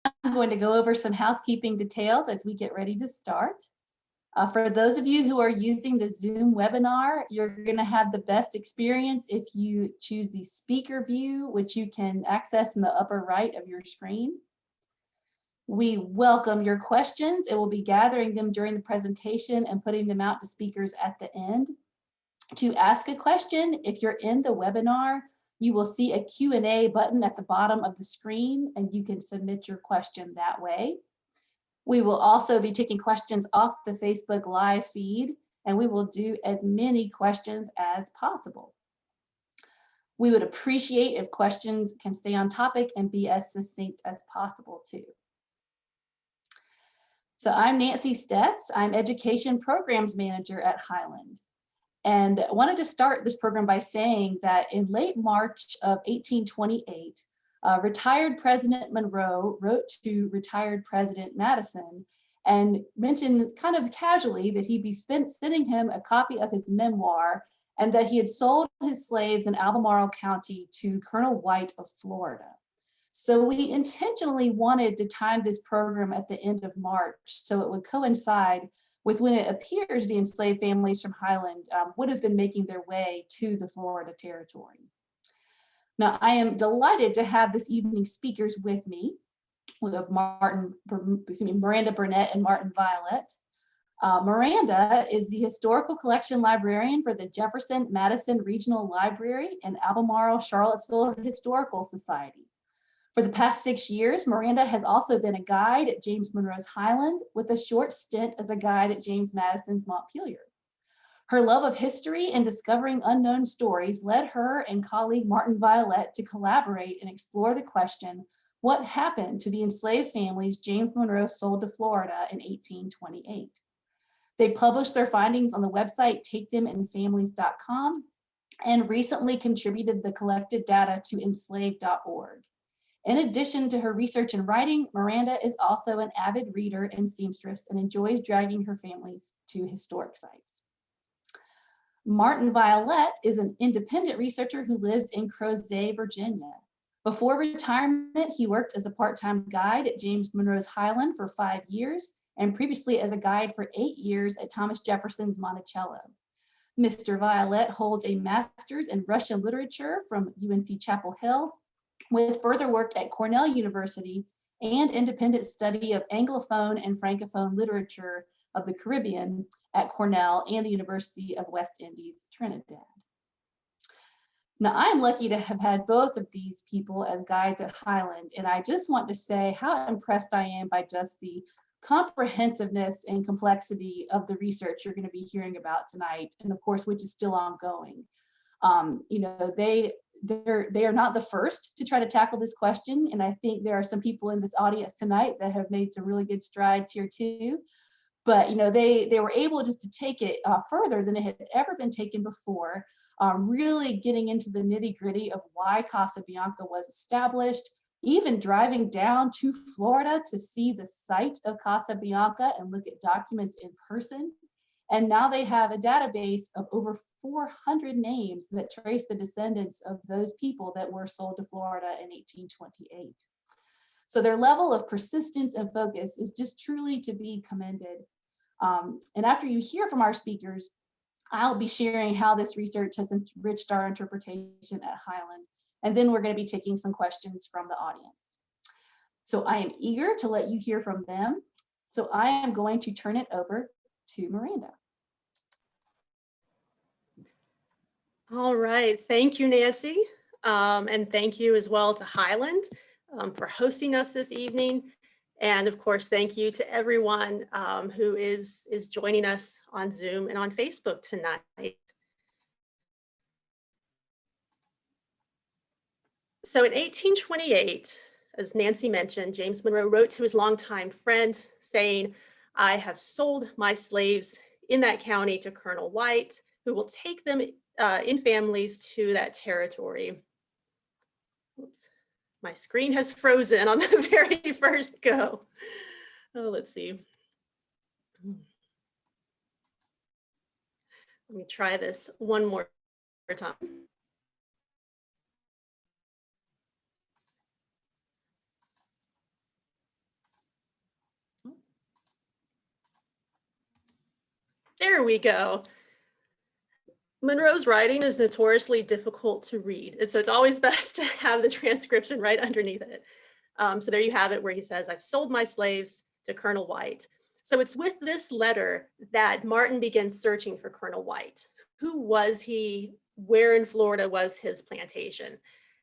I'm going to go over some housekeeping details as we get ready to start. For those of you who are using the Zoom webinar, you're going to have the best experience if you choose the speaker view, which you can access in the upper right of your screen. We welcome your questions and we'll be gathering them during the presentation and putting them out to speakers at the end. To ask a question, if you're in the webinar, you will see a Q&A button at the bottom of the screen and you can submit your question that way. We will also be taking questions off the Facebook Live feed, and we will do as many questions as possible. We would appreciate if questions can stay on topic and be as succinct as possible too. So I'm Nancy Stetz. I'm Education Programs Manager at Highland. And I wanted to start this program by saying that in late March of 1828, retired President Monroe wrote to retired President Madison and mentioned kind of casually that he'd be sending him a copy of his memoir and that he had sold his slaves in Albemarle County to Colonel White of Florida. So we intentionally wanted to time this program at the end of March so it would coincide with when it appears the enslaved families from Highland would have been making their way to the Florida Territory. Now, I am delighted to have this evening's speakers with me. We have Miranda, Burnett, and Martin Violette. Miranda is the Historical Collection Librarian for the Jefferson Madison Regional Library and Albemarle Charlottesville Historical Society. For the past 6 years, Miranda has also been a guide at James Monroe's Highland with a short stint as a guide at James Madison's Montpelier. Her love of history and discovering unknown stories led her and colleague Martin Violette to collaborate and explore the question, what happened to the enslaved families James Monroe sold to Florida in 1828? They published their findings on the website taketheminfamilies.com and recently contributed the collected data to enslaved.org. In addition to her research and writing, Miranda is also an avid reader and seamstress and enjoys dragging her families to historic sites. Martin Violette is an independent researcher who lives in Crozet, Virginia. Before retirement, he worked as a part-time guide at James Monroe's Highland for 5 years and previously as a guide for 8 years at Thomas Jefferson's Monticello. Mr. Violette holds a master's in Russian literature from UNC Chapel Hill, with further work at Cornell University and independent study of Anglophone and Francophone literature of the Caribbean at Cornell and the University of West Indies, Trinidad. Now, I'm lucky to have had both of these people as guides at Highland, and I just want to say how impressed I am by just the comprehensiveness and complexity of the research you're going to be hearing about tonight, and of course, which is still ongoing. They are not the first to try to tackle this question, and I think there are some people in this audience tonight that have made some really good strides here too. But they were able just to take it further than it had ever been taken before, really getting into the nitty-gritty of why Casa Bianca was established, even driving down to Florida to see the site of Casa Bianca and look at documents in person. And now they have a database of over 400 names that trace the descendants of those people that were sold to Florida in 1828. So their level of persistence and focus is just truly to be commended. And after you hear from our speakers, I'll be sharing how this research has enriched our interpretation at Highland. And then we're going to be taking some questions from the audience. So I am eager to let you hear from them. So I am going to turn it over to Miranda. All right, thank you, Nancy. And thank you as well to Highland for hosting us this evening. And of course, thank you to everyone who is joining us on Zoom and on Facebook tonight. So in 1828, as Nancy mentioned, James Monroe wrote to his longtime friend saying, "I have sold my slaves in that county to Colonel White, who will take them in families to that territory." Oops, my screen has frozen on the very first go. Oh, let's see. Let me try this one more time. There we go. Monroe's writing is notoriously difficult to read, and so it's always best to have the transcription right underneath it. So there you have it, where he says, "I've sold my slaves to Colonel White." So it's with this letter that Martin begins searching for Colonel White. Who was he? Where in Florida was his plantation?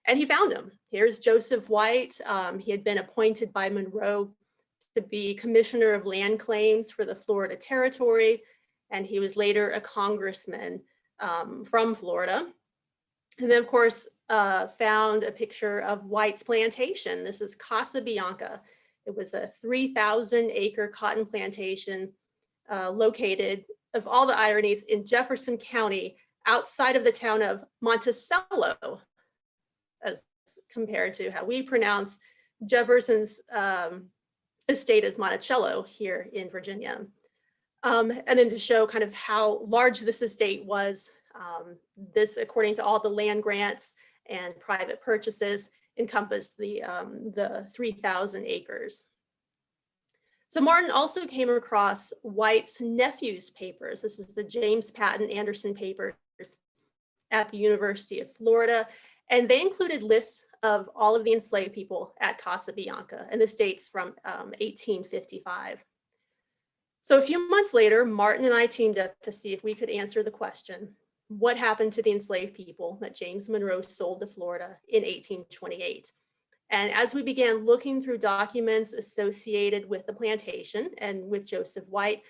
And he found him. Here's Joseph White. He had been appointed by Monroe to be Commissioner of Land Claims for the Florida Territory, and he was later a congressman from Florida. And then, of course, found a picture of White's plantation. This is Casa Bianca. It was a 3,000-acre cotton plantation located, of all the ironies, in Jefferson County, outside of the town of Monticello, as compared to how we pronounce Jefferson's estate as Monticello here in Virginia. And then to show kind of how large this estate was, this, according to all the land grants and private purchases, encompassed the 3,000 acres. So Martin also came across White's nephew's papers. This is the James Patton Anderson papers at the University of Florida, and they included lists of all of the enslaved people at Casa Bianca, and this dates from 1855. So a few months later, Martin and I teamed up to see if we could answer the question, what happened to the enslaved people that James Monroe sold to Florida in 1828? And as we began looking through documents associated with the plantation and with Joseph White,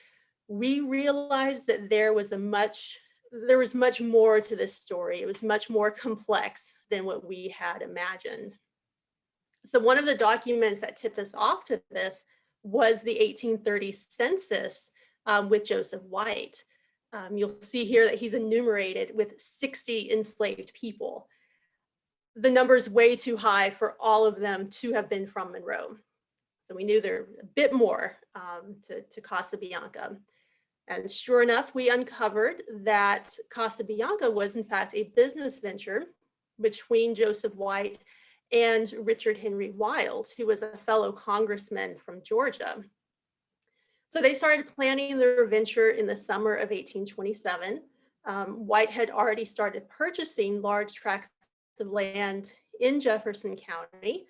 we realized that there was much more to this story. It was much more complex than what we had imagined. So one of the documents that tipped us off to this was the 1830 census with Joseph White. You'll see here that he's enumerated with 60 enslaved people. The number's way too high for all of them to have been from Monroe. So we knew there were a bit more to Casa Bianca. And sure enough, we uncovered that Casa Bianca was in fact a business venture between Joseph White and Richard Henry Wilde, who was a fellow congressman from Georgia. So they started planning their venture in the summer of 1827. White had already started purchasing large tracts of land in Jefferson County,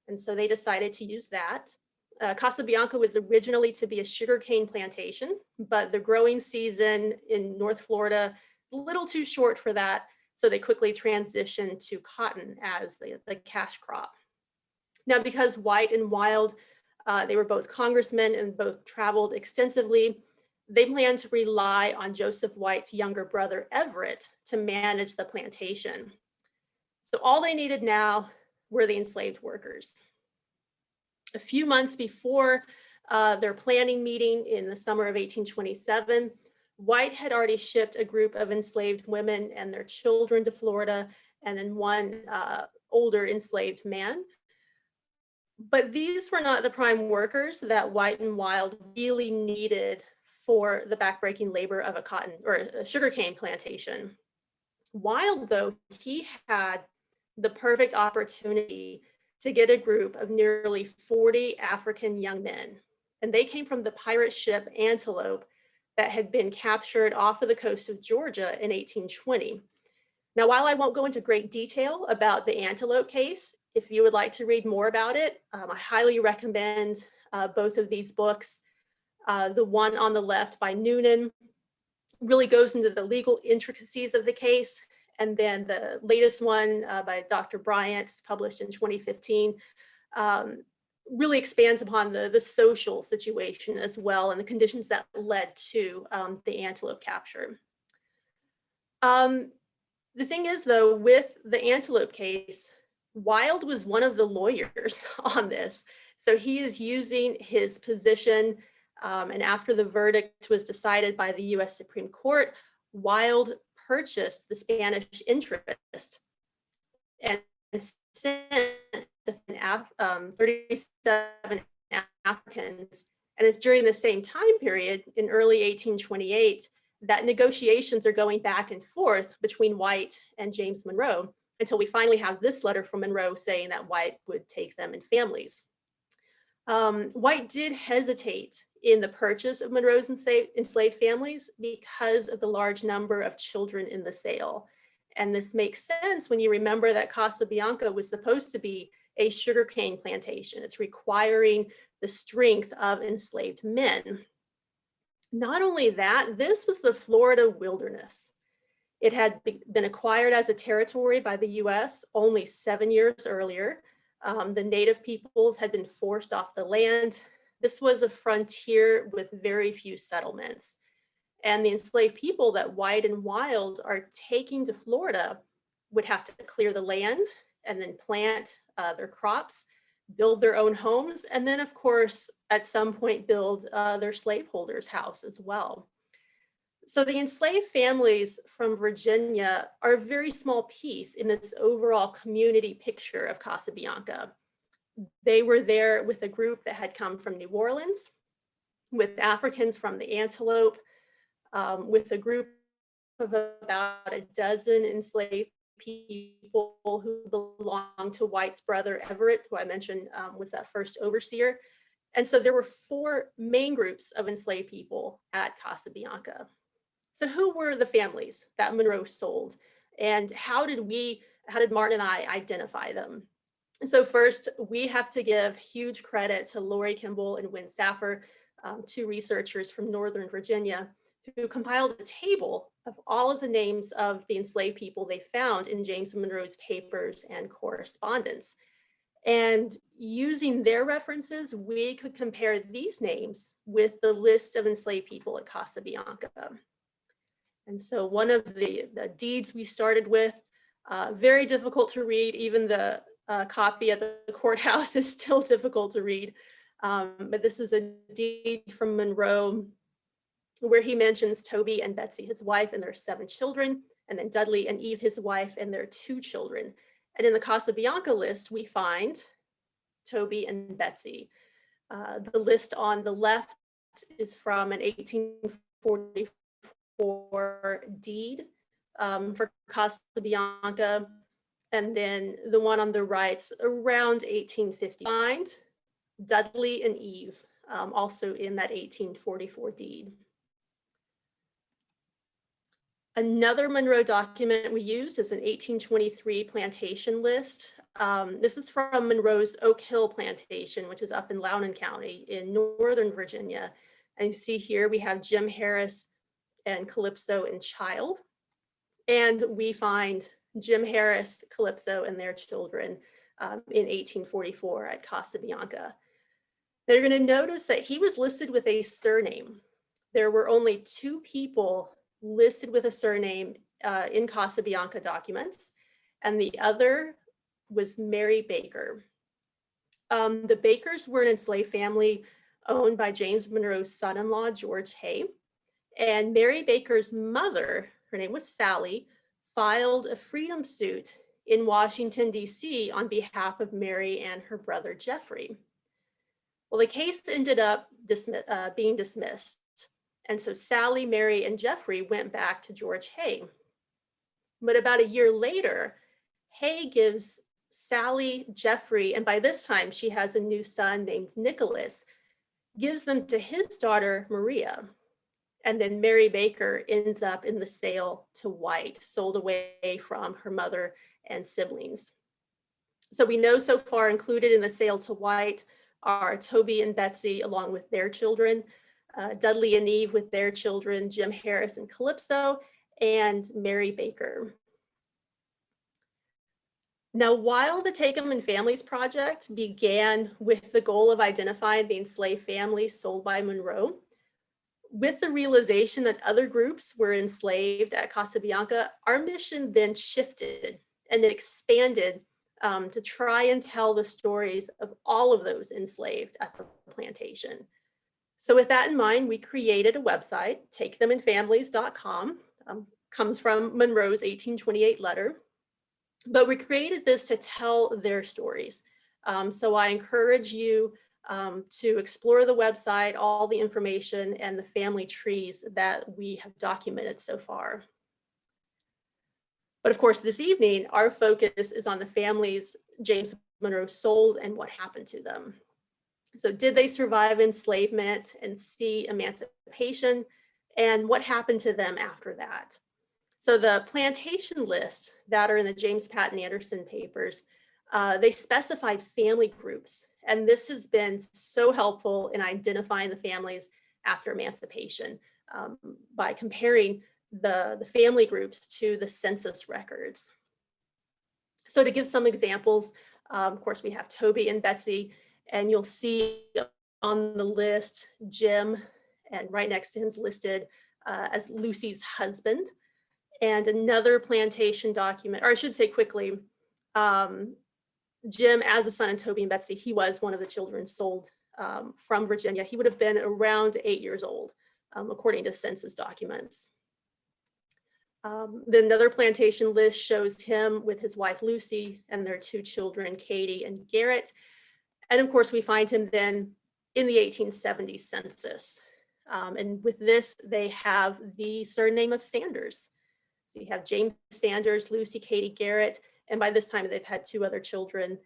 and so they decided to use that. Casa Bianca was originally to be a sugarcane plantation, but the growing season in North Florida, a little too short for that, so they quickly transitioned to cotton as the cash crop. Now, because White and Wilde, they were both congressmen and both traveled extensively, they planned to rely on Joseph White's younger brother, Everett, to manage the plantation. So all they needed now were the enslaved workers. A few months before their planning meeting in the summer of 1827, White had already shipped a group of enslaved women and their children to Florida, and then one older enslaved man. But these were not the prime workers that White and Wilde really needed for the backbreaking labor of a cotton or a sugarcane plantation. Wilde, though, he had the perfect opportunity to get a group of nearly 40 African young men. And they came from the pirate ship Antelope that had been captured off of the coast of Georgia in 1820. Now, while I won't go into great detail about the Antelope case, if you would like to read more about it, I highly recommend both of these books. The one on the left by Noonan really goes into the legal intricacies of the case. And then the latest one by Dr. Bryant, published in 2015, really expands upon the social situation as well and the conditions that led to the Antelope capture. The thing is, though, with the Antelope case, Wilde was one of the lawyers on this. So he is using his position, and after the verdict was decided by the US Supreme Court, Wilde purchased the Spanish interest and sent 37 Africans. And it's during the same time period in early 1828 that negotiations are going back and forth between White and James Monroe until we finally have this letter from Monroe saying that White would take them in families. White did hesitate in the purchase of Monroe's enslaved families because of the large number of children in the sale. And this makes sense when you remember that Casa Bianca was supposed to be a sugarcane plantation. It's requiring the strength of enslaved men. Not only that, this was the Florida wilderness. It had been acquired as a territory by the US only 7 years earlier. The native peoples had been forced off the land. This was a frontier with very few settlements. And the enslaved people that White and Wild are taking to Florida would have to clear the land and then plant their crops, build their own homes, and then, of course, at some point, build their slaveholders' house as well. So the enslaved families from Virginia are a very small piece in this overall community picture of Casa Bianca. They were there with a group that had come from New Orleans, with Africans from the Antelope, with a group of about a dozen enslaved people who belonged to White's brother Everett, who I mentioned was that first overseer. And so there were 4 main groups of enslaved people at Casa Bianca. So who were the families that Monroe sold, and how did Martin and I identify them? So first, we have to give huge credit to Lori Kimball and Wynn Saffer, 2 researchers from Northern Virginia, who compiled a table of all of the names of the enslaved people they found in James Monroe's papers and correspondence. And using their references, we could compare these names with the list of enslaved people at Casa Bianca. And so one of the deeds we started with, very difficult to read, even the copy at the courthouse is still difficult to read. But this is a deed from Monroe where he mentions Toby and Betsy, his wife, and their 7 children, and then Dudley and Eve, his wife, and their 2 children. And in the Casa Bianca list, we find Toby and Betsy. The list on the left is from an 1844 deed for Casa Bianca. And then the one on the right's around 1850. Find Dudley and Eve, also in that 1844 deed. Another Monroe document we used is an 1823 plantation list. This is from Monroe's Oak Hill plantation, which is up in Loudoun County in Northern Virginia. And you see here we have Jim Harris and Calypso and Child. And we find Jim Harris, Calypso, and their children in 1844 at Casa Bianca. They're going to notice that he was listed with a surname. There were only 2 people listed with a surname in Casa Bianca documents, and the other was Mary Baker. The Bakers were an enslaved family owned by James Monroe's son-in-law, George Hay, and Mary Baker's mother, her name was Sally, filed a freedom suit in Washington, D.C. on behalf of Mary and her brother, Jeffrey. Well, the case ended up being dismissed. And so Sally, Mary, and Jeffrey went back to George Hay. But about a year later, Hay gives Sally, Jeffrey, and by this time she has a new son named Nicholas, gives them to his daughter, Maria. And then Mary Baker ends up in the sale to White, sold away from her mother and siblings. So we know so far included in the sale to White are Toby and Betsy along with their children, Dudley and Eve with their children, Jim Harris and Calypso, and Mary Baker. Now, while the Take 'em in Families project began with the goal of identifying the enslaved families sold by Monroe, with the realization that other groups were enslaved at Casa Bianca, our mission then shifted and it expanded to try and tell the stories of all of those enslaved at the plantation. So with that in mind, we created a website, taketheminfamilies.com, comes from Monroe's 1828 letter, but we created this to tell their stories. So I encourage you to explore the website, all the information and the family trees that we have documented so far. But of course, this evening, our focus is on the families James Monroe sold and what happened to them. So did they survive enslavement and see emancipation? And what happened to them after that? So the plantation lists that are in the James Patton Anderson papers, they specified family groups. And this has been so helpful in identifying the families after emancipation by comparing the family groups to the census records. So to give some examples, of course, we have Toby and Betsy, and you'll see on the list Jim, and right next to him is listed as Lucy's husband. And another plantation document, or I should say quickly, Jim, as the son of Toby and Betsy, he was one of the children sold from Virginia. He would have been around 8 years old, according to census documents. Then another plantation list shows him with his wife Lucy and their 2 children, Katie and Garrett. And of course, we find him then in the 1870 census. And with this, they have the surname of Sanders. So you have James Sanders, Lucy, Katie, Garrett, and by this time they've had 2 other children,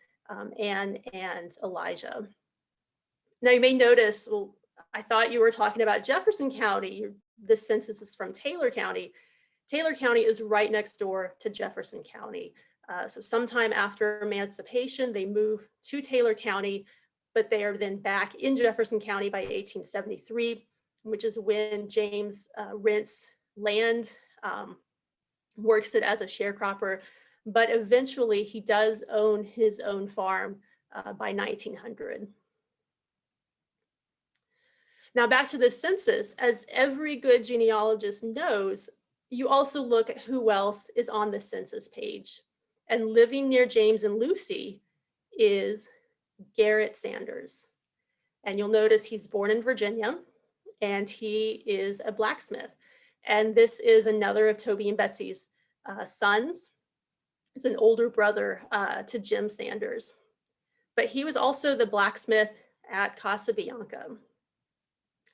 Anne and Elijah. Now you may notice, well, I thought you were talking about Jefferson County. This census is from Taylor County. Taylor County is right next door to Jefferson County. So sometime after emancipation, they move to Taylor County, but they are then back in Jefferson County by 1873, which is when James rents land, works it as a sharecropper, but eventually he does own his own farm by 1900. Now back to the census, as every good genealogist knows, you also look at who else is on the census page. And living near James and Lucy is Garrett Sanders. And you'll notice he's born in Virginia and he is a blacksmith. And this is another of Toby and Betsy's sons. He's an older brother to Jim Sanders. But he was also the blacksmith at Casa Bianca.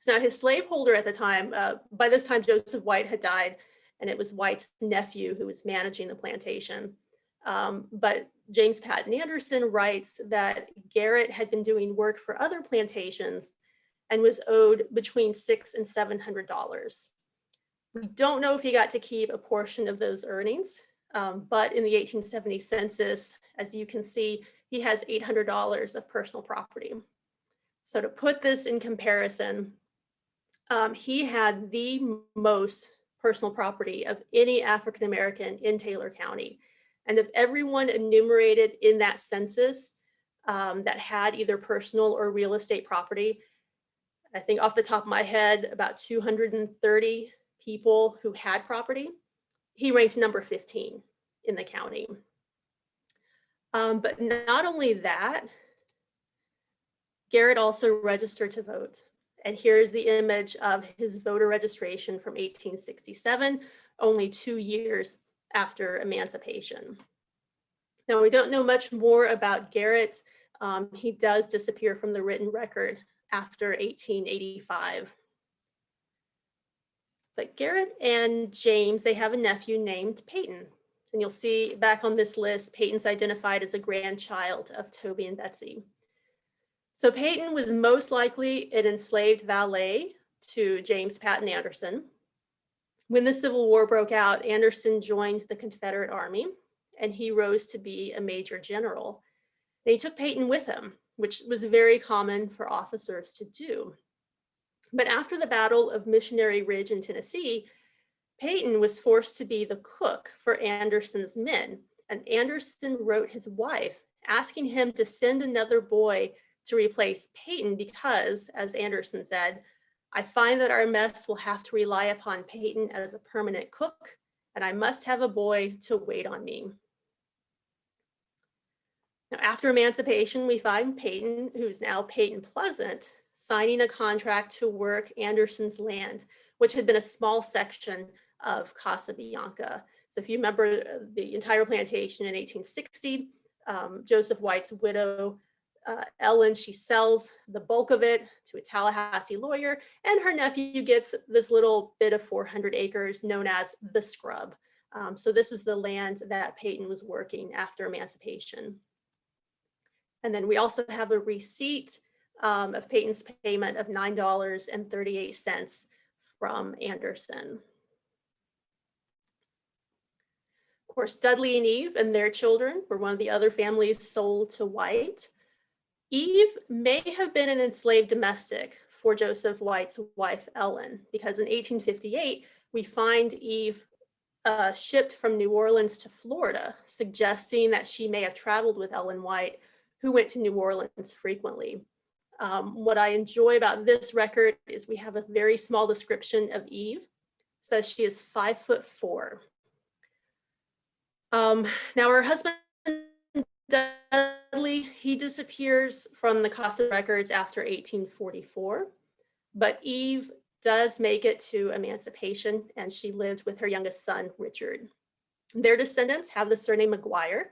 So now his slaveholder at the time, by this time Joseph White had died, and it was White's nephew who was managing the plantation. But James Patton Anderson writes that Garrett had been doing work for other plantations and was owed between $600 and $700. We don't know if he got to keep a portion of those earnings, but in the 1870 census, as you can see, he has $800 of personal property. So to put this in comparison, he had the most personal property of any African-American in Taylor County. And of everyone enumerated in that census that had either personal or real estate property, I think off the top of my head, about 230 people who had property, he ranked number 15 in the county. But not only that, Garrett also registered to vote. And here's the image of his voter registration from 1867, only 2 years after emancipation. Now, we don't know much more about Garrett. He does disappear from the written record after 1885. But Garrett and James, they have a nephew named Peyton. And you'll see back on this list, Peyton's identified as a grandchild of Toby and Betsy. So Peyton was most likely an enslaved valet to James Patton Anderson. When the Civil War broke out, Anderson joined the Confederate Army, and he rose to be a major general. And he took Peyton with him, which was very common for officers to do. But after the Battle of Missionary Ridge in Tennessee, Peyton was forced to be the cook for Anderson's men. And Anderson wrote his wife asking him to send another boy to replace Peyton because, as Anderson said, I find that our mess will have to rely upon Peyton as a permanent cook, and I must have a boy to wait on me. Now, after emancipation, we find Peyton, who's now Peyton Pleasant, signing a contract to work Anderson's land, which had been a small section of Casa Bianca. So if you remember the entire plantation in 1860, Joseph White's widow, Ellen, she sells the bulk of it to a Tallahassee lawyer, and her nephew gets this little bit of 400 acres known as the Scrub. So this is the land that Peyton was working after emancipation. And then we also have a receipt of Peyton's payment of $9.38 from Anderson. Of course, Dudley and Eve and their children were one of the other families sold to White. Eve may have been an enslaved domestic for Joseph White's wife, Ellen, because in 1858, we find Eve shipped from New Orleans to Florida, suggesting that she may have traveled with Ellen White, who went to New Orleans frequently. What I enjoy about this record is we have a very small description of Eve. It says she is 5'4". Now her husband, Dudley, he disappears from the Casa records after 1844, but Eve does make it to emancipation, and she lived with her youngest son, Richard. Their descendants have the surname McGuire.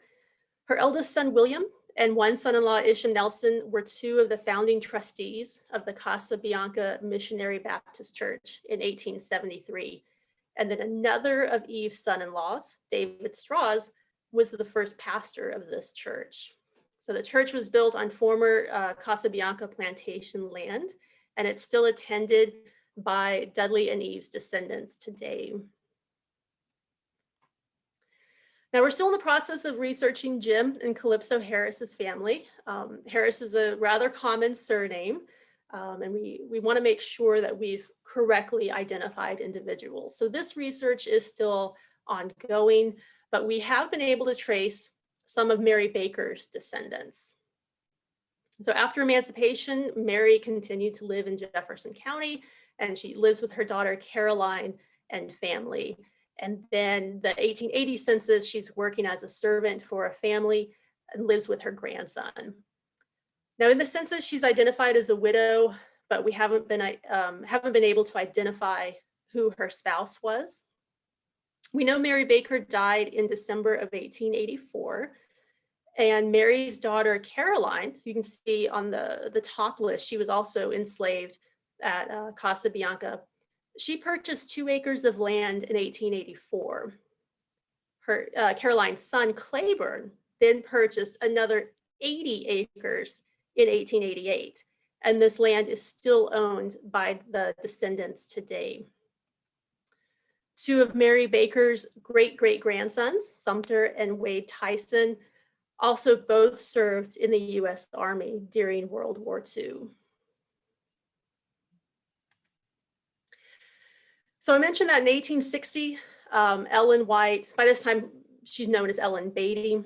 Her eldest son, William, and one son-in-law, Isham Nelson, were two of the founding trustees of the Casa Bianca Missionary Baptist Church in 1873. And then another of Eve's son-in-laws, David Straws, was the first pastor of this church. So the church was built on former Casa Bianca plantation land, and it's still attended by Dudley and Eve's descendants today. Now we're still in the process of researching Jim and Calypso Harris's family. Harris is a rather common surname, and we want to make sure that we've correctly identified individuals. So this research is still ongoing, but we have been able to trace some of Mary Baker's descendants. So after emancipation, Mary continued to live in Jefferson County, and she lives with her daughter Caroline and family. And then the 1880 census, she's working as a servant for a family and lives with her grandson. Now in the census, she's identified as a widow, but we haven't been able to identify who her spouse was. We know Mary Baker died in December of 1884. And Mary's daughter, Caroline, you can see on the top list, she was also enslaved at Casa Bianca. She purchased 2 acres of land in 1884. Her Caroline's son, Claiborne, then purchased another 80 acres in 1888. And this land is still owned by the descendants today. 2 of Mary Baker's great-great-grandsons, Sumter and Wade Tyson, also both served in the US Army during World War II. So I mentioned that in 1860, Ellen White, by this time she's known as Ellen Beatty,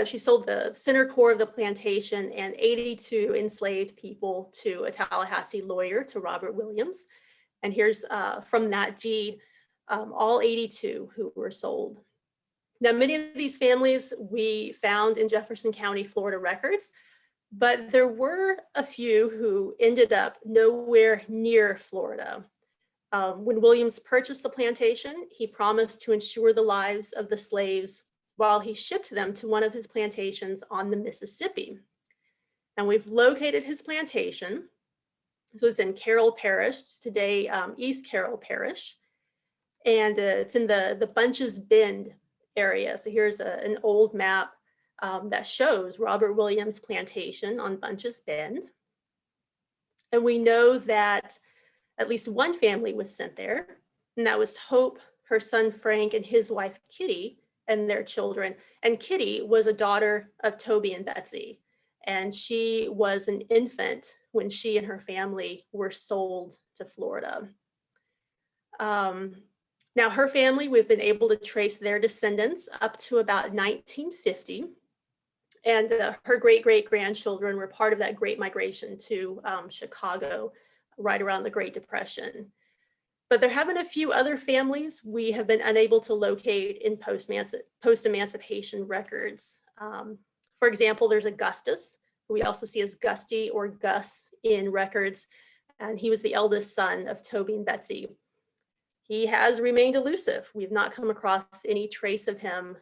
she sold the center core of the plantation and 82 enslaved people to a Tallahassee lawyer, to Robert Williams. And here's from that deed, all 82 who were sold. Now, many of these families we found in Jefferson County, Florida records, but there were a few who ended up nowhere near Florida. When Williams purchased the plantation, he promised to ensure the lives of the slaves while he shipped them to one of his plantations on the Mississippi. And we've located his plantation. So it's in Carroll Parish, today East Carroll Parish. And it's in the Bunches Bend area. So here's an old map that shows Robert Williams' plantation on Bunches Bend. And we know that at least one family was sent there, and that was Hope, her son Frank, and his wife Kitty, and their children. And Kitty was a daughter of Toby and Betsy, and she was an infant when she and her family were sold to Florida. Now her family, we've been able to trace their descendants up to about 1950. And her great-great-grandchildren were part of that Great Migration to Chicago right around the Great Depression. But there have been a few other families we have been unable to locate in post-emancipation records. For example, there's Augustus, who we also see as Gusty or Gus in records, and he was the eldest son of Toby and Betsy. He has remained elusive. We've not come across any trace of him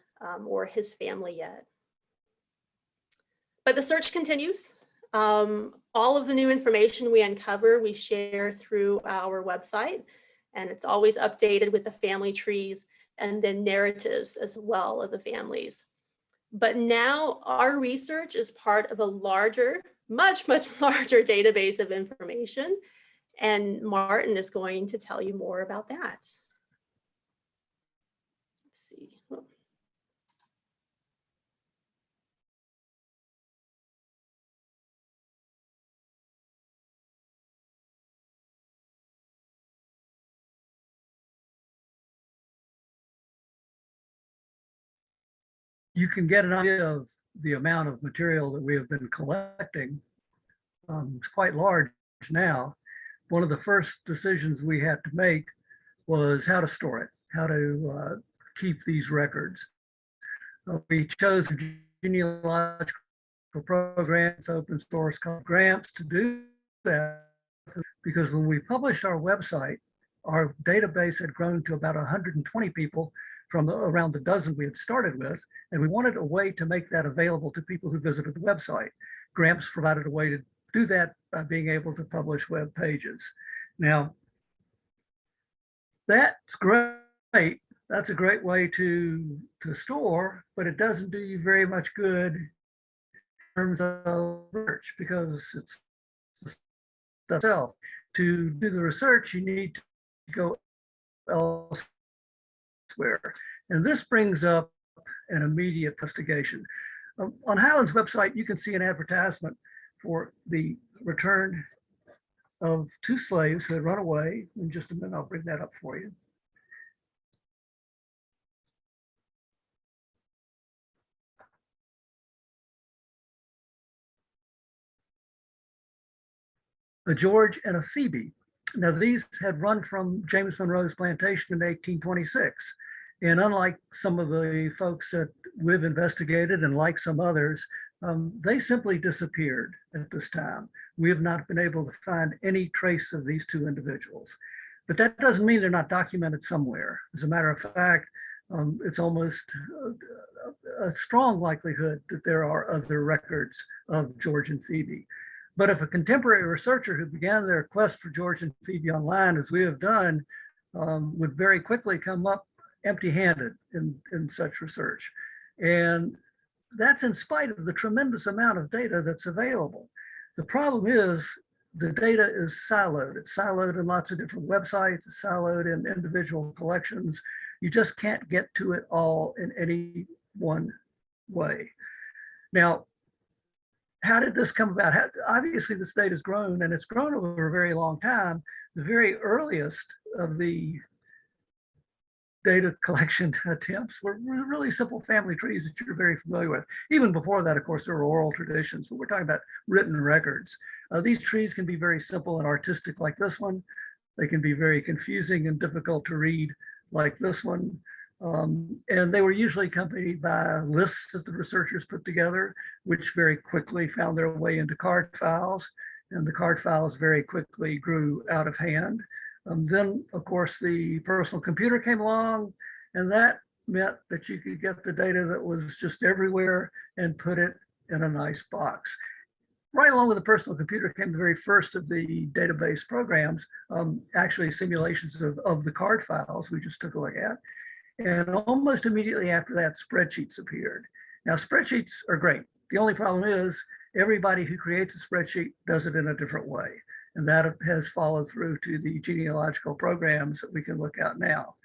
or his family yet. But the search continues. All of the new information we uncover, we share through our website, and it's always updated with the family trees and then narratives as well of the families. But now our research is part of a larger much, much larger database of information. And Martin is going to tell you more about that. Let's see. Oh. You can get an idea of the amount of material that we have been collecting. It's quite large now. One of the first decisions we had to make was how to store it, how to keep these records. We chose genealogical programs, open source grants to do that, because when we published our website, our database had grown to about 120 people from around the dozen we had started with, and we wanted a way to make that available to people who visited the website. Gramps provided a way to do that by being able to publish web pages. Now, that's great. That's a great way to store, but it doesn't do you very much good in terms of research, because it's the stuff itself. To do the research, you need to go elsewhere. And this brings up an immediate investigation. On Highland's website, you can see an advertisement for the return of 2 slaves who had run away. In just a minute, I'll bring that up for you. A George and a Phoebe. Now, these had run from James Monroe's plantation in 1826. And unlike some of the folks that we've investigated, and like some others, they simply disappeared at this time. We have not been able to find any trace of these 2 individuals. But that doesn't mean they're not documented somewhere. As a matter of fact, it's almost a strong likelihood that there are other records of George and Phoebe. But if a contemporary researcher who began their quest for George and Phoebe online, as we have done, would very quickly come up empty-handed in such research. And that's in spite of the tremendous amount of data that's available. The problem is the data is siloed. It's siloed in lots of different websites. It's siloed in individual collections. You just can't get to it all in any one way. Now, how did this come about? Obviously, this data has grown, and it's grown over a very long time. The very earliest of the data collection attempts were really simple family trees that you're very familiar with. Even before that, of course, there were oral traditions, but we're talking about written records. These trees can be very simple and artistic like this one. They can be very confusing and difficult to read like this one. And they were usually accompanied by lists that the researchers put together, which very quickly found their way into card files. And the card files very quickly grew out of hand. Then, of course, the personal computer came along, and that meant that you could get the data that was just everywhere and put it in a nice box. Right along with the personal computer came the very first of the database programs, actually simulations of the card files we just took a look at. And almost immediately after that, spreadsheets appeared. Now, spreadsheets are great. The only problem is everybody who creates a spreadsheet does it in a different way. And that has followed through to the genealogical programs that we can look at now.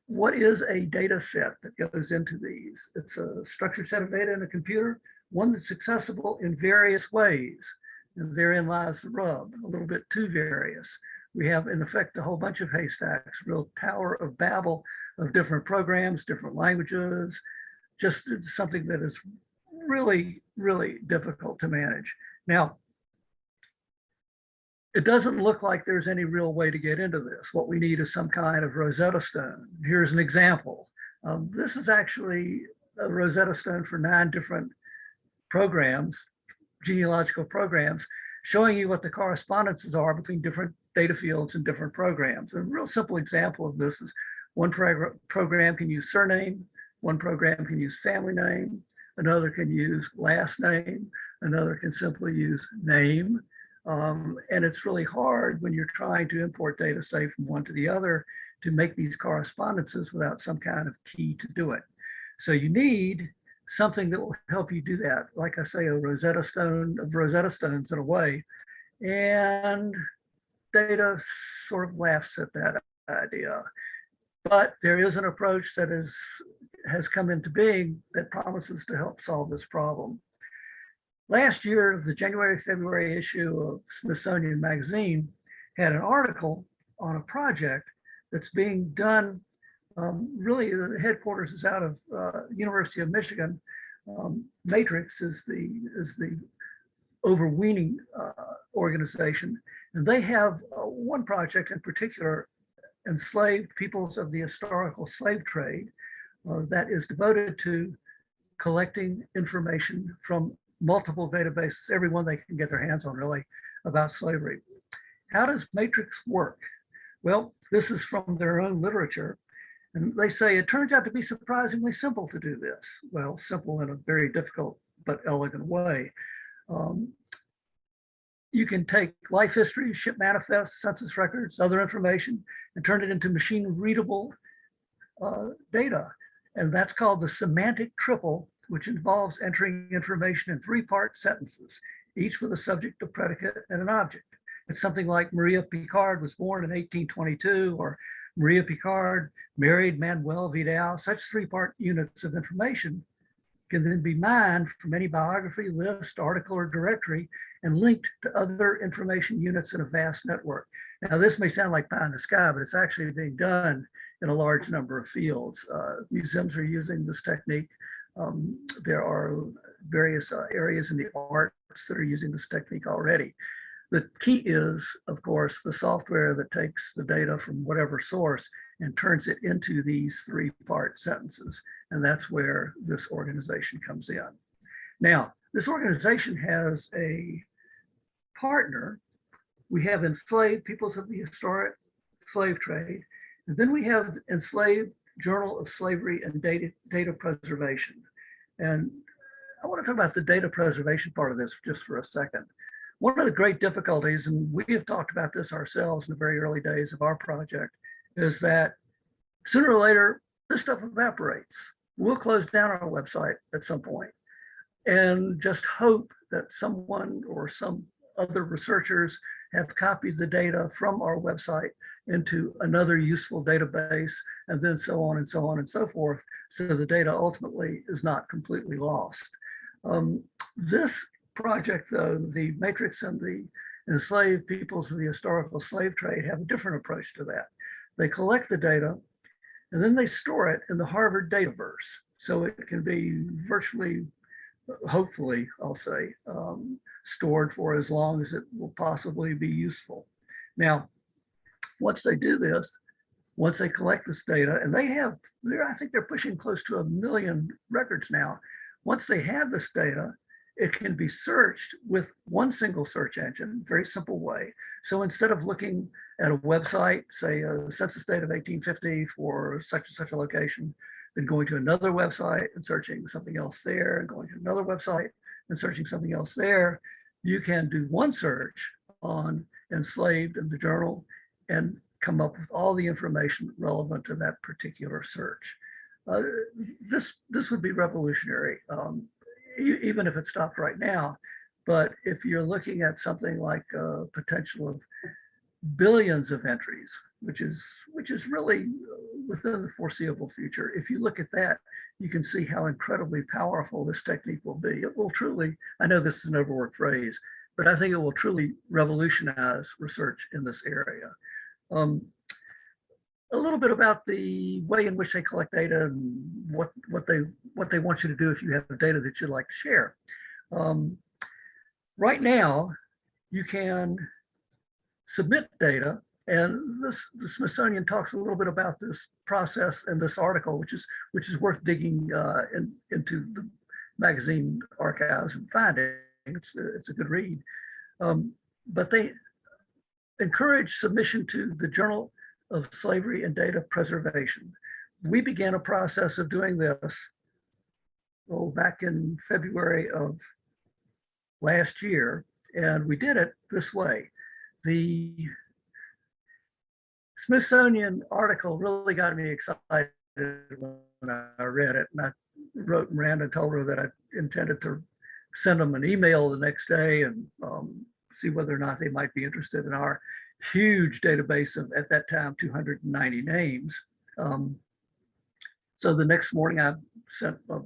What is a data set that goes into these? It's a structured set of data in a computer, one that's accessible in various ways. And therein lies the rub, a little bit too various. We have, in effect, a whole bunch of haystacks, real Tower of Babel of different programs, different languages, just something that is really, really difficult to manage. Now, it doesn't look like there's any real way to get into this. What we need is some kind of Rosetta Stone. Here's an example. This is actually a Rosetta Stone for 9 different programs, genealogical programs, showing you what the correspondences are between different data fields and different programs. A real simple example of this is one program can use surname, one program can use family name, another can use last name, another can simply use name. And it's really hard when you're trying to import data, say, from one to the other, to make these correspondences without some kind of key to do it. So you need something that will help you do that. Like I say, a Rosetta Stone of Rosetta Stones in a way. And data sort of laughs at that idea. But there is an approach that has come into being that promises to help solve this problem. Last year, the January-February issue of Smithsonian Magazine had an article on a project that's being done. Really, the headquarters is out of University of Michigan. Matrix is the overweening organization, and they have one project in particular, enslaved peoples of the historical slave trade, that is devoted to collecting information from multiple databases, every one they can get their hands on really, about slavery. How does Matrix work? Well, this is from their own literature. And they say it turns out to be surprisingly simple to do this. Well, simple in a very difficult but elegant way. You can take life history, ship manifests, census records, other information, and turn it into machine readable data. And that's called the semantic triple, which involves entering information in three-part sentences, each with a subject, a predicate, and an object. It's something like Maria Picard was born in 1822, or Maria Picard married Manuel Vidal. Such three-part units of information can then be mined from any biography, list, article, or directory and linked to other information units in a vast network. Now, this may sound like pie in the sky, but it's actually being done in a large number of fields. Museums are using this technique. There are various areas in the arts that are using this technique already. The key is, of course, the software that takes the data from whatever source and turns it into these three-part sentences. And that's where this organization comes in. Now, this organization has a partner. We have enslaved peoples of the historic slave trade. And then we have Enslaved Journal of Slavery and Data Preservation. And I want to talk about the data preservation part of this just for a second. One of the great difficulties, and we have talked about this ourselves in the very early days of our project, is that sooner or later, this stuff evaporates. We'll close down our website at some point and just hope that someone or some other researchers have copied the data from our website into another useful database, and then so on and so on and so forth, so the data ultimately is not completely lost. This project, though, the Matrix and the Enslaved Peoples of the Historical Slave Trade have a different approach to that. They collect the data and then they store it in the Harvard Dataverse. So it can be virtually, hopefully, I'll say, stored for as long as it will possibly be useful. Now, once they do this, once they collect this data, and I think they're pushing close to 1 million records now. Once they have this data, it can be searched with one single search engine, very simple way. So instead of looking at a website, say a census date of 1850 for such and such a location, then going to another website and searching something else there, and going to another website and searching something else there, you can do one search on Enslaved in the journal and come up with all the information relevant to that particular search. This would be revolutionary. Even if it stopped right now. But if you're looking at something like a potential of billions of entries, which is really within the foreseeable future, if you look at that, you can see how incredibly powerful this technique will be. It will truly, I know this is an overworked phrase, but I think it will truly revolutionize research in this area. A little bit about the way in which they collect data and what they want you to do if you have data that you'd like to share. Right now, you can submit data, and the Smithsonian talks a little bit about this process in this article, which is worth digging into the magazine archives and finding. It's a good read, but they encourage submission to the Journal of Slavery and Data Preservation. We began a process of doing this back in February of last year, and we did it this way. The Smithsonian article really got me excited when I read it, and wrote Miranda, told her that I intended to send them an email the next day and see whether or not they might be interested in our huge database of, at that time, 290 names. So the next morning I sent a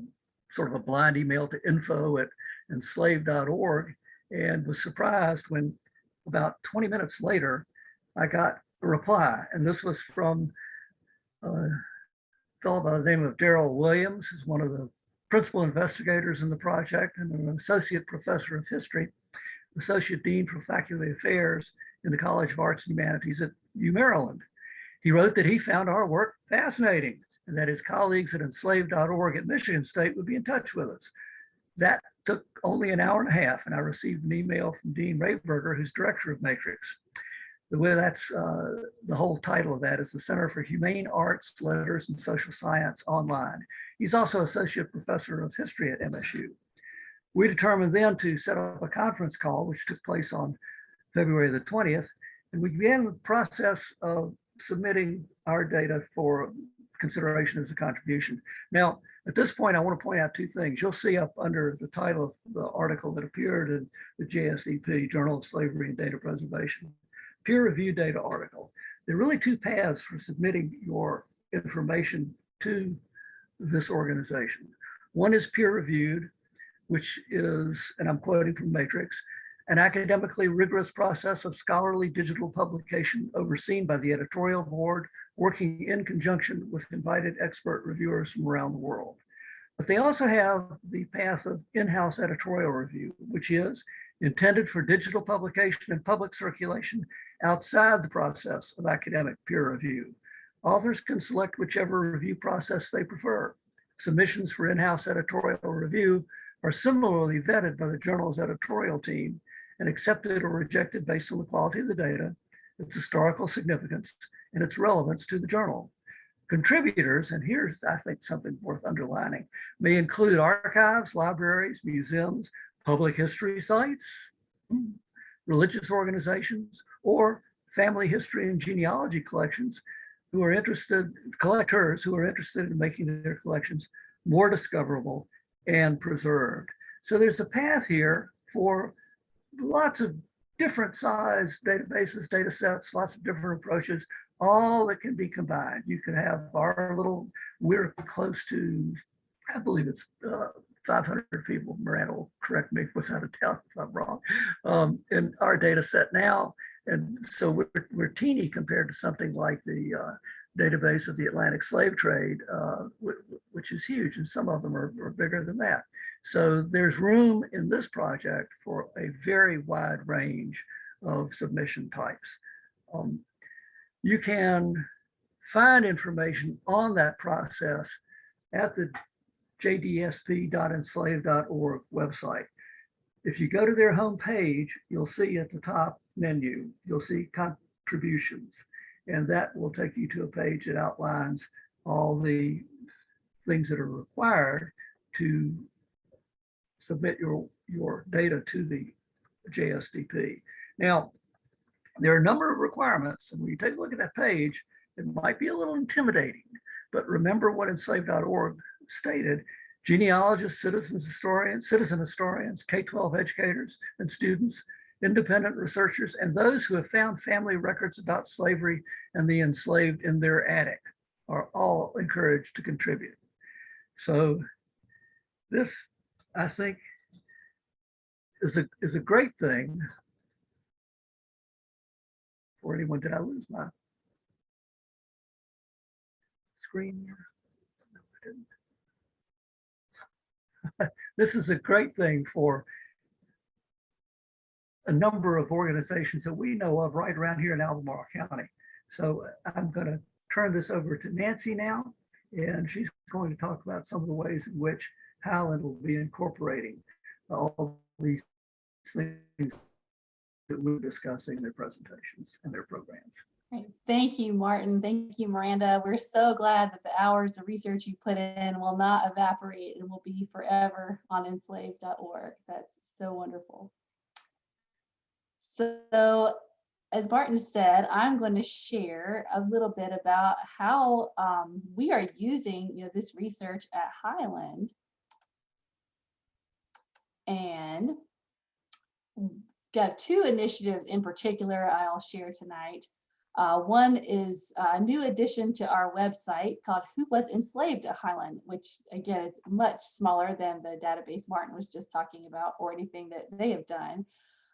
sort of a blind email to info@enslaved.org and was surprised when about 20 minutes later, I got a reply. And this was from a fellow by the name of Darrell Williams, who's one of the principal investigators in the project and an associate professor of history, associate dean for faculty affairs in the College of Arts and Humanities at Maryland. He wrote that he found our work fascinating and that his colleagues at enslaved.org at Michigan State would be in touch with us. That took only an hour and a half, and I received an email from Dean Rayberger, who's director of Matrix. The way that's the whole title of that is the Center for Humane Arts, Letters, and Social Science Online. He's also associate professor of history at MSU. We determined then to set up a conference call, which took place on February the 20th, and we began the process of submitting our data for consideration as a contribution. Now, at this point, I want to point out two things. You'll see up under the title of the article that appeared in the JSDP, Journal of Slavery and Data Preservation, peer review data article. There are really two paths for submitting your information to this organization. One is peer reviewed, which is, and I'm quoting from Matrix, an academically rigorous process of scholarly digital publication overseen by the editorial board, working in conjunction with invited expert reviewers from around the world. But they also have the path of in-house editorial review, which is intended for digital publication and public circulation outside the process of academic peer review. Authors can select whichever review process they prefer. Submissions for in-house editorial review are similarly vetted by the journal's editorial team and accepted or rejected based on the quality of the data, its historical significance, and its relevance to the journal. Contributors, and here's, I think, something worth underlining, may include archives, libraries, museums, public history sites, religious organizations, or family history and genealogy collectors who are interested in making their collections more discoverable and preserved. So there's a path here for lots of different size databases, data sets, lots of different approaches, all that can be combined. You can have our little, we're close to, I believe it's 500 people. Miranda will correct me without a doubt if I'm wrong, in our data set now. And so we're teeny compared to something like the database of the Atlantic slave trade, which is huge, and some of them are bigger than that. So there's room in this project for a very wide range of submission types. You can find information on that process at the jdsp.enslaved.org website. If you go to their homepage, you'll see at the top menu, you'll see contributions, and that will take you to a page that outlines all the things that are required to submit your data to the JSDP. Now, there are a number of requirements, and when you take a look at that page, it might be a little intimidating, but remember what enslaved.org stated: genealogists, citizen historians, K-12 educators and students, independent researchers, and those who have found family records about slavery and the enslaved in their attic are all encouraged to contribute. So this, I think, is a great thing for anyone. Did I lose my screen here? No, I didn't. This is a great thing for a number of organizations that we know of right around here in Albemarle County. So I'm going to turn this over to Nancy now, and she's going to talk about some of the ways in which Highland will be incorporating all these things that we're discussing in their presentations and their programs. Great. Thank you, Martin. Thank you, Miranda. We're so glad that the hours of research you put in will not evaporate and will be forever on enslaved.org. That's so wonderful. So as Martin said, I'm going to share a little bit about how we are using, this research at Highland. And got two initiatives in particular I'll share tonight. One is a new addition to our website called Who Was Enslaved at Highland, which again is much smaller than the database Martin was just talking about or anything that they have done.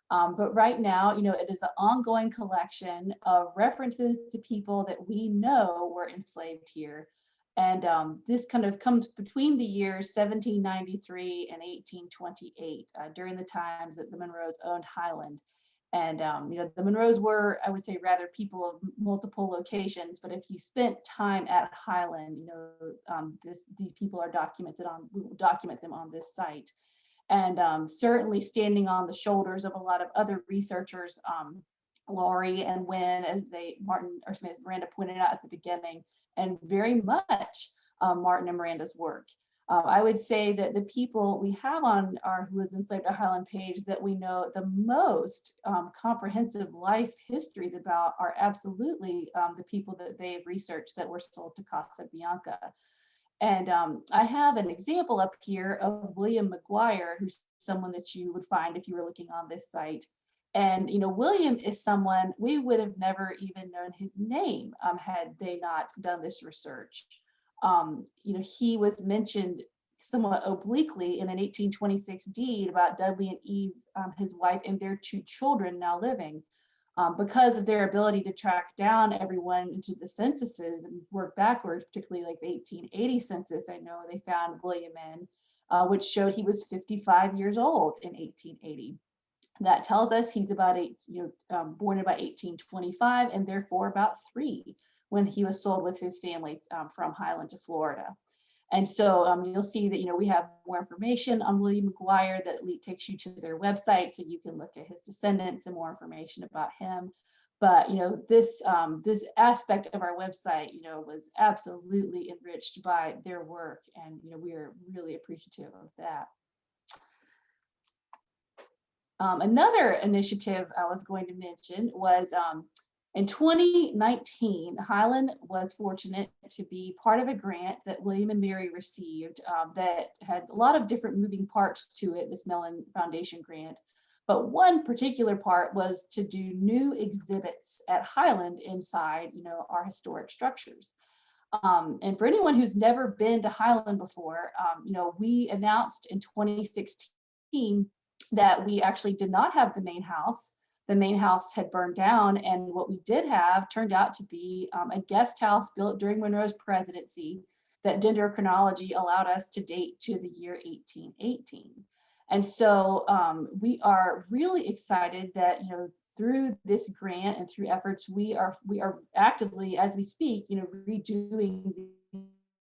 But right now, it is an ongoing collection of references to people that we know were enslaved here. And this kind of comes between the years 1793 and 1828, during the times that the Monroes owned Highland. And, the Monroes were, I would say, rather people of multiple locations. But if you spent time at Highland, these people are documented on, we will document them on this site. And certainly standing on the shoulders of a lot of other researchers, Laurie and Wynn, as Miranda pointed out at the beginning, and very much Martin and Miranda's work. I would say that the people we have on our Who Was Enslaved at Highland page that we know the most comprehensive life histories about are absolutely the people that they have researched that were sold to Casa Bianca. And I have an example up here of William McGuire, who's someone that you would find if you were looking on this site. And, William is someone we would have never even known his name had they not done this research. He was mentioned somewhat obliquely in an 1826 deed about Dudley and Eve, his wife, and their two children now living. Because of their ability to track down everyone into the censuses and work backwards, particularly like the 1880 census, I know they found William in, which showed he was 55 years old in 1880. That tells us he's about born about 1825 and therefore about 3 when he was sold with his family from Highland to Florida. And so you'll see that, we have more information on William McGuire that takes you to their website so you can look at his descendants and more information about him. But, this aspect of our website, was absolutely enriched by their work. And, we are really appreciative of that. Another initiative I was going to mention was in 2019, Highland was fortunate to be part of a grant that William and Mary received that had a lot of different moving parts to it, this Mellon Foundation grant. But one particular part was to do new exhibits at Highland inside, our historic structures. And for anyone who's never been to Highland before, we announced in 2016 that we actually did not have the main house. The main house had burned down, and what we did have turned out to be a guest house built during Monroe's presidency that dendrochronology allowed us to date to the year 1818. And so we are really excited that, through this grant and through efforts, we are actively, as we speak, redoing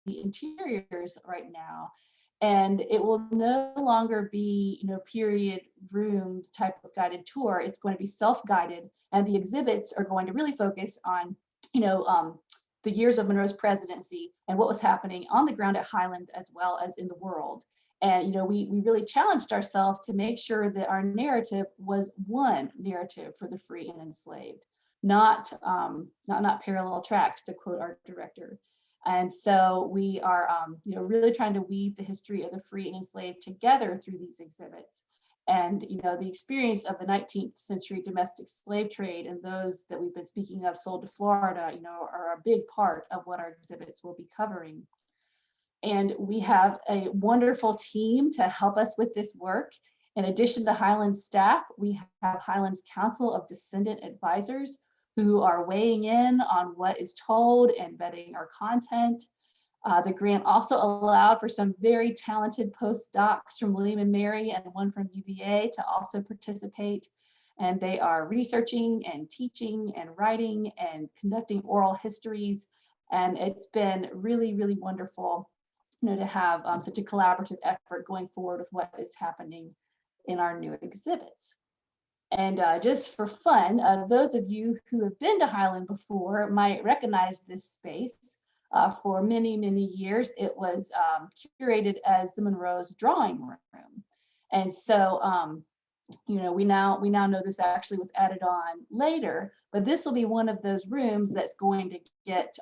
the interiors right now. And it will no longer be, period room type of guided tour. It's going to be self-guided, and the exhibits are going to really focus on, the years of Monroe's presidency and what was happening on the ground at Highland as well as in the world. And, we really challenged ourselves to make sure that our narrative was one narrative for the free and enslaved, not parallel tracks, to quote our director. And so we are, really trying to weave the history of the free and enslaved together through these exhibits. And, the experience of the 19th century domestic slave trade and those that we've been speaking of sold to Florida, are a big part of what our exhibits will be covering. And we have a wonderful team to help us with this work. In addition to Highland's staff, we have Highland's Council of Descendant Advisors who are weighing in on what is told and vetting our content. The grant also allowed for some very talented postdocs from William and Mary and one from UVA to also participate. And they are researching and teaching and writing and conducting oral histories. And it's been really, really wonderful, to have such a collaborative effort going forward with what is happening in our new exhibits. And just for fun, those of you who have been to Highland before might recognize this space. For many, many years, it was curated as the Monroe's drawing room. And so we now know this actually was added on later, but this will be one of those rooms that's going to get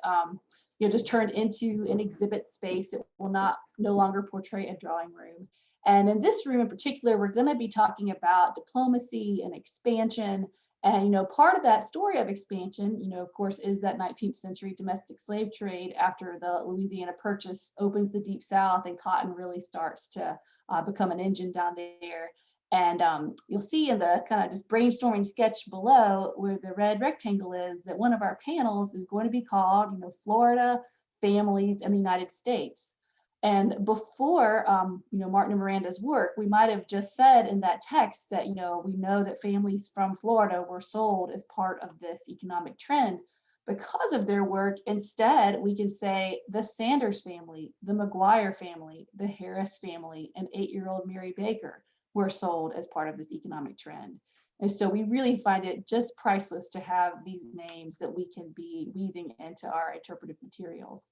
just turned into an exhibit space. It will no longer portray a drawing room. And in this room in particular, we're going to be talking about diplomacy and expansion. And part of that story of expansion, of course, is that 19th century domestic slave trade after the Louisiana Purchase opens the Deep South, and cotton really starts to become an engine down there. And you'll see in the kind of just brainstorming sketch below where the red rectangle is that one of our panels is going to be called, Florida, Families, and the United States. And before, Martin and Miranda's work, we might have just said in that text that, we know that families from Florida were sold as part of this economic trend. Because of their work, instead, we can say the Sanders family, the McGuire family, the Harris family, and 8-year-old Mary Baker were sold as part of this economic trend. And so we really find it just priceless to have these names that we can be weaving into our interpretive materials.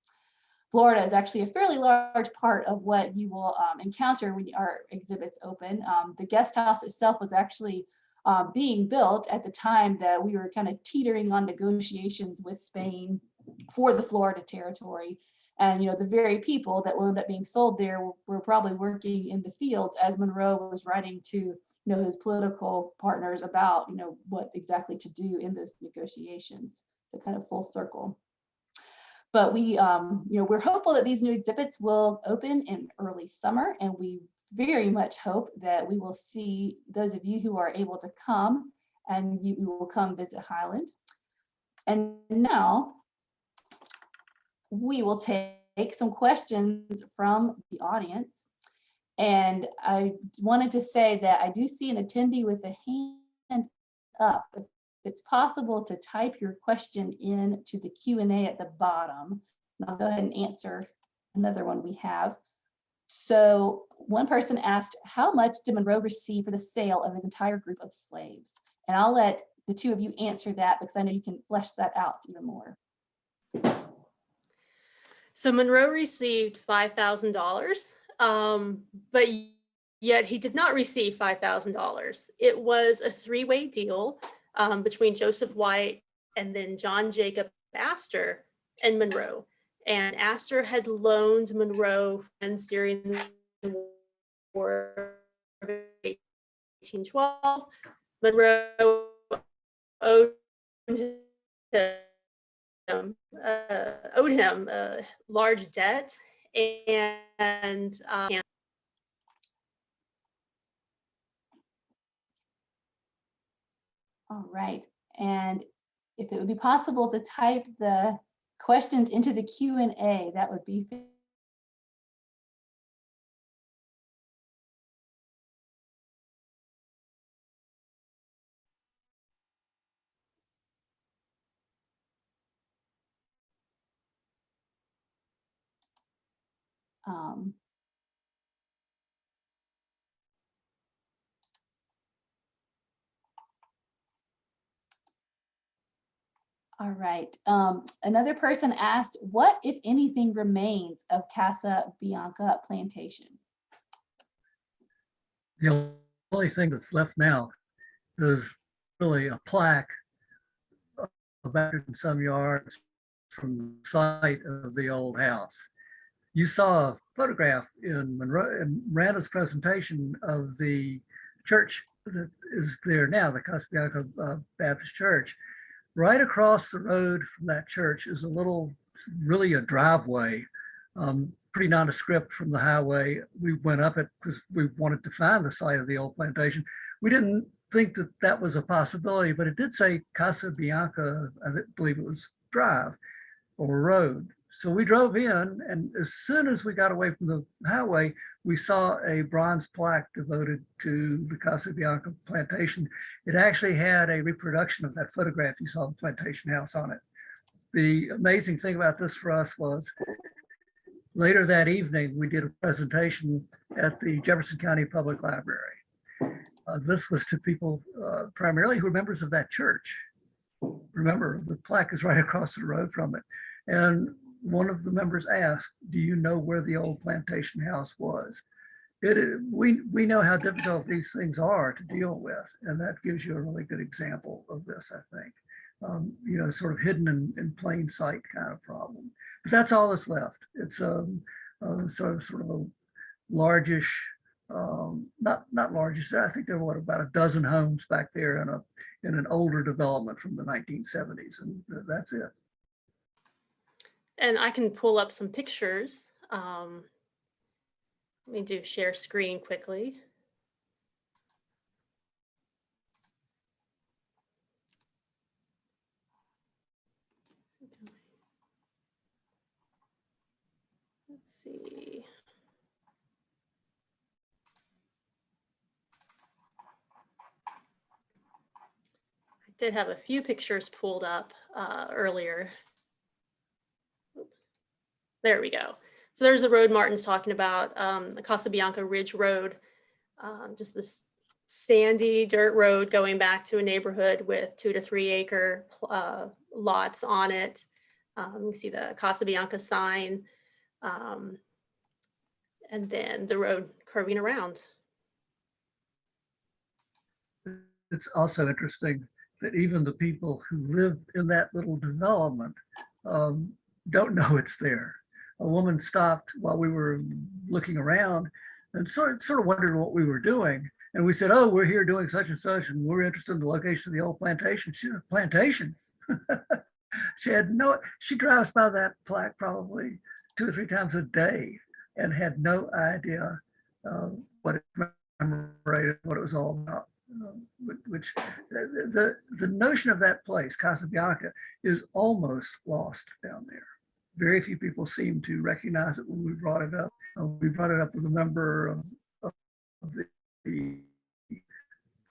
Florida is actually a fairly large part of what you will encounter when our exhibits open. The guest house itself was actually being built at the time that we were kind of teetering on negotiations with Spain for the Florida territory. And the very people that will end up being sold there were probably working in the fields as Monroe was writing to his political partners about what exactly to do in those negotiations. So kind of full circle. But we we're hopeful that these new exhibits will open in early summer, and we very much hope that we will see those of you who are able to come, and you will come visit Highland. And now we will take some questions from the audience. And I wanted to say that I do see an attendee with a hand up. If it's possible to type your question in to the Q&A at the bottom, and I'll go ahead and answer another one we have. So one person asked, how much did Monroe receive for the sale of his entire group of slaves? And I'll let the two of you answer that because I know you can flesh that out even more. So Monroe received $5,000, but yet he did not receive $5,000. It was a three-way deal between Joseph White and then John Jacob Astor and Monroe. And Astor had loaned Monroe funds during the War of 1812. Monroe owed him a large debt, and all right, and if it would be possible to type the questions into the Q&A, that would be all right. Another person asked, what, if anything, remains of Casa Bianca plantation? The only thing that's left now is really a plaque about some yards from the site of the old house. You saw a photograph in Miranda's presentation of the church that is there now, the Casa Bianca Baptist Church. Right across the road from that church is really a driveway, pretty nondescript from the highway. We went up it because we wanted to find the site of the old plantation. We didn't think that that was a possibility, but it did say Casa Bianca, I believe it was drive or road. So we drove in, and as soon as we got away from the highway, we saw a bronze plaque devoted to the Casa Bianca plantation. It actually had a reproduction of that photograph. You saw the plantation house on it. The amazing thing about this for us was later that evening, we did a presentation at the Jefferson County Public Library. This was to people primarily who were members of that church. Remember, the plaque is right across the road from it. And one of the members asked, do you know where the old plantation house was? We know how difficult these things are to deal with, and that gives you a really good example of this, I think. Sort of hidden in plain sight kind of problem. But that's all that's left. It's sort of a largish, not largish. I think there were about a dozen homes back there in an older development from the 1970s, and that's it. And I can pull up some pictures. Let me do share screen quickly. Let's see. I did have a few pictures pulled up earlier. There we go. So there's the road Martin's talking about, the Casa Bianca Ridge Road, just this sandy dirt road going back to a neighborhood with 2 to 3 acre lots on it. You can see the Casa Bianca sign, and then the road curving around. It's also interesting that even the people who live in that little development don't know it's there. A woman stopped while we were looking around and sort of wondered what we were doing. And we said, "Oh, we're here doing such and such, and we're interested in the location of the old plantation." She said, "Plantation?" She drives by that plaque probably 2 or 3 times a day and had no idea what it commemorated, what it was all about. Which the notion of that place, Casa Bianca, is almost lost down there. Very few people seem to recognize it when we brought it up. We brought it up with a member of the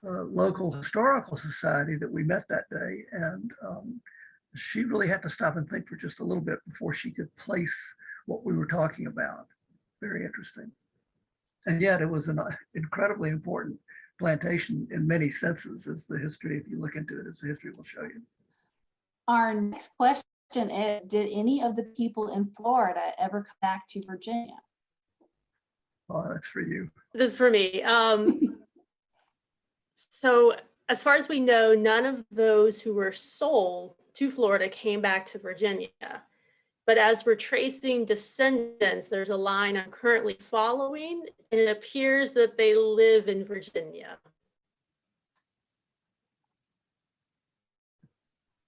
local historical society that we met that day, and she really had to stop and think for just a little bit before she could place what we were talking about. Very interesting. And yet it was an incredibly important plantation in many senses, as the history, if you look into it, as the history will show you. Our next question is, did any of the people in Florida ever come back to Virginia? Oh, that's for you. This is for me. So as far as we know, none of those who were sold to Florida came back to Virginia. But as we're tracing descendants, there's a line I'm currently following, and it appears that they live in Virginia.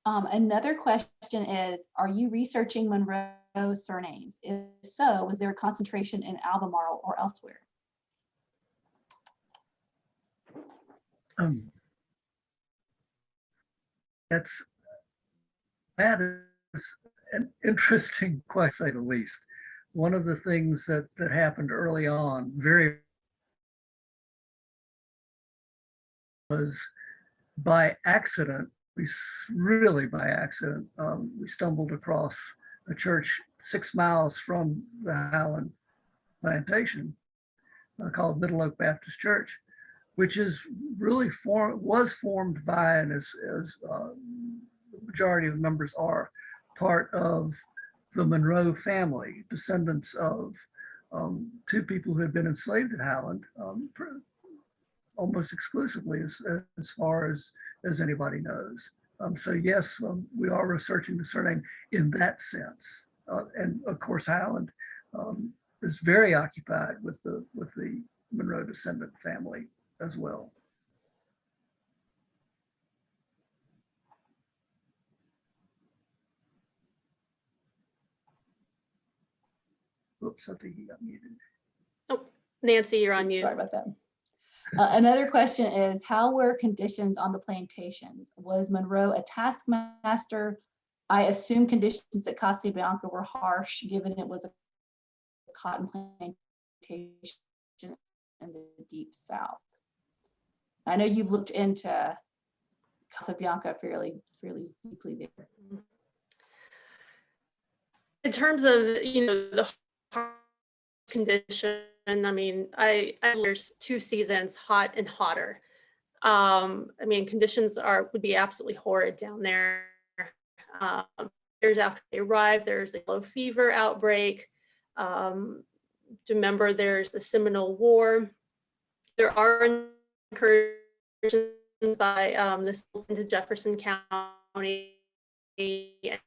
Another question is, are you researching Monroe's surnames? If so, was there a concentration in Albemarle or elsewhere? That is an interesting question, to say the least. One of the things that happened early on, was by accident. Really by accident, we stumbled across a church 6 miles from the Highland plantation called Middle Oak Baptist Church, which is really was formed by, and as the majority of members are, part of the Monroe family, descendants of 2 people who had been enslaved at Highland, almost exclusively as far as anybody knows. So yes, we are researching the surname in that sense. And of course, Highland is very occupied with the Monroe descendant family as well. Oops, I think he got muted. Oh, Nancy, you're on mute. Sorry about that. Another question is, how were conditions on the plantations? Was Monroe a taskmaster? I assume conditions at Casa Bianca were harsh, given it was a cotton plantation in the deep South. I know you've looked into Casa Bianca fairly deeply there. In terms of, the condition, I mean, there's 2 seasons, hot and hotter. I mean, conditions would be absolutely horrid down there. Years after they arrived, there's a low fever outbreak. to remember there's the Seminole War. There are incursions by the into Jefferson County and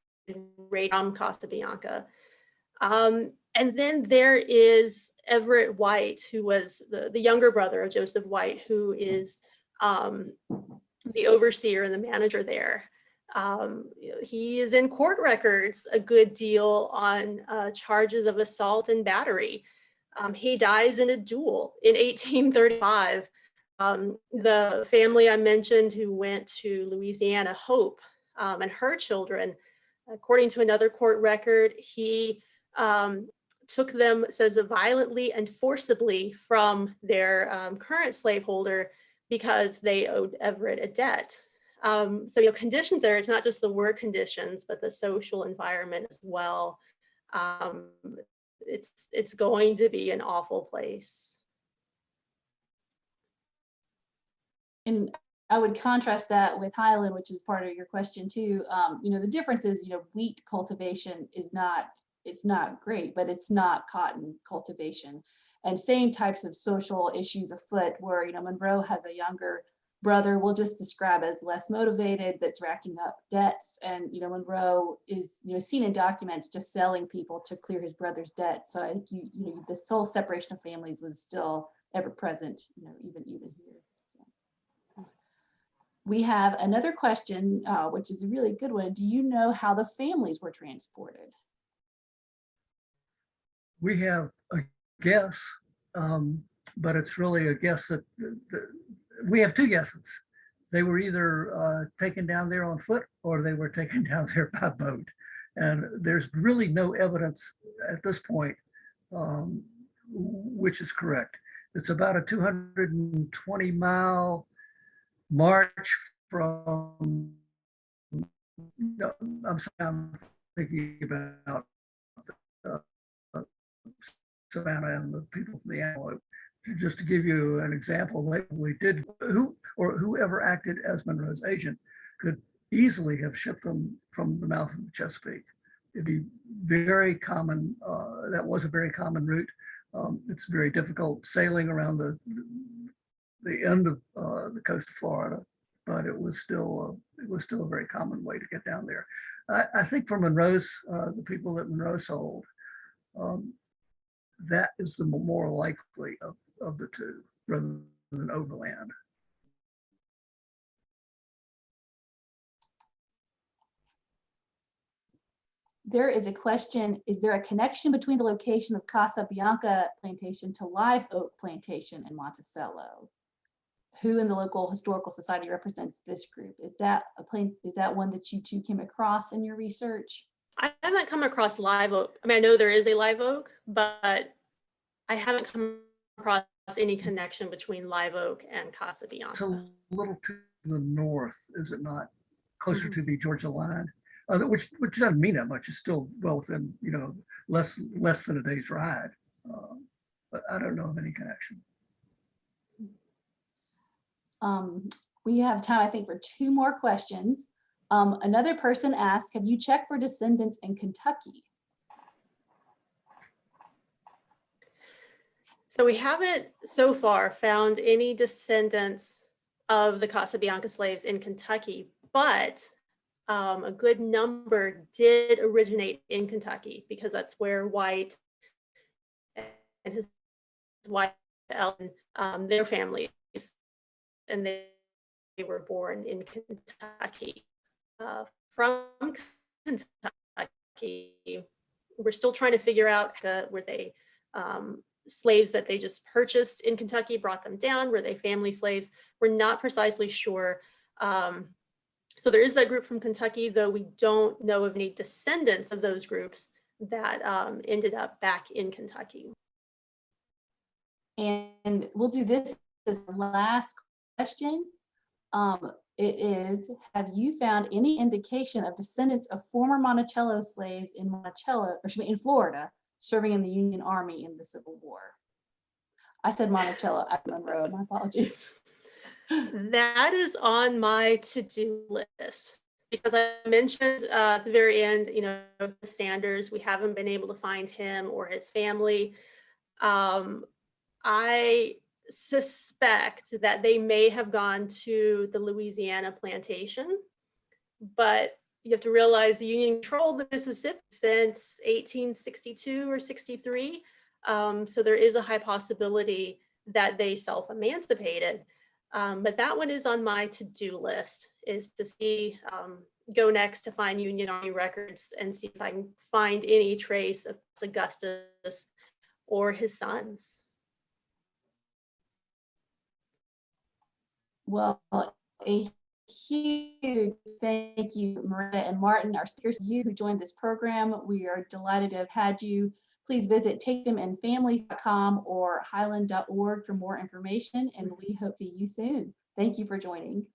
raid on Casa Bianca. And then there is Everett White, who was the younger brother of Joseph White, who is the overseer and the manager there. He is in court records a good deal on charges of assault and battery. He dies in a duel in 1835. The family I mentioned who went to Louisiana, Hope, and her children, according to another court record, he took them, says, violently and forcibly from their current slaveholder because they owed Everett a debt. So, conditions there, it's not just the work conditions, but the social environment as well. It's going to be an awful place. And I would contrast that with Highland, which is part of your question too. The difference is, wheat cultivation is it's not great, but it's not cotton cultivation. And same types of social issues afoot where, Monroe has a younger brother we'll just describe as less motivated, that's racking up debts. And, Monroe is, seen in documents just selling people to clear his brother's debt. So I think, this whole separation of families was still ever present, even here. So. We have another question, which is a really good one. Do you know how the families were transported? We have a guess, but it's really a guess that we have two guesses. They were either taken down there on foot or they were taken down there by boat. And there's really no evidence at this point which is correct. It's about a 220-mile march from, I'm thinking about Savannah and the people from the Antelope. Just to give you an example, we did, whoever acted as Monroe's agent could easily have shipped them from the mouth of the Chesapeake. It'd be very common. That was a very common route. It's very difficult sailing around the end of the coast of Florida, but it was still a very common way to get down there. I think for Monroe's, the people that Monroe sold, that is the more likely of the two, rather than overland. There is a question, is there a connection between the location of Casa Bianca plantation to Live Oak plantation in Monticello? Who in the local historical society represents this group? Is that one that you two came across in your research? I haven't come across Live Oak. I mean, I know there is a Live Oak, but I haven't come across any connection between Live Oak and Casa Bianca. It's a little to the north, is it not? Closer to the Georgia line, which doesn't mean that much. It's still well within, less than a day's ride. But I don't know of any connection. We have time, I think, for two more questions. Another person asked, have you checked for descendants in Kentucky? So we haven't so far found any descendants of the Casa Bianca slaves in Kentucky, but a good number did originate in Kentucky because that's where White and his wife Ellen, their families, and they were born in Kentucky. From Kentucky, we're still trying to figure out were they slaves that they just purchased in Kentucky, brought them down, were they family slaves? We're not precisely sure. So there is that group from Kentucky, though we don't know of any descendants of those groups that ended up back in Kentucky. And we'll do this as the last question. It is, have you found any indication of descendants of former Monticello slaves in in Florida, serving in the Union Army in the Civil War? I said Monticello at Monroe, my apologies. That is on my to-do list because I mentioned at the very end, Sanders, we haven't been able to find him or his family. I suspect that they may have gone to the Louisiana plantation, but you have to realize the Union controlled the Mississippi since 1862 or 63. So there is a high possibility that they self-emancipated. But that one is on my to-do list, is to see, go next to find Union Army records and see if I can find any trace of Augustus or his sons. Well, a huge thank you, Miranda and Martin, our speakers, you who joined this program. We are delighted to have had you. Please visit taketheminfamilies.com or highland.org for more information, and we hope to see you soon. Thank you for joining.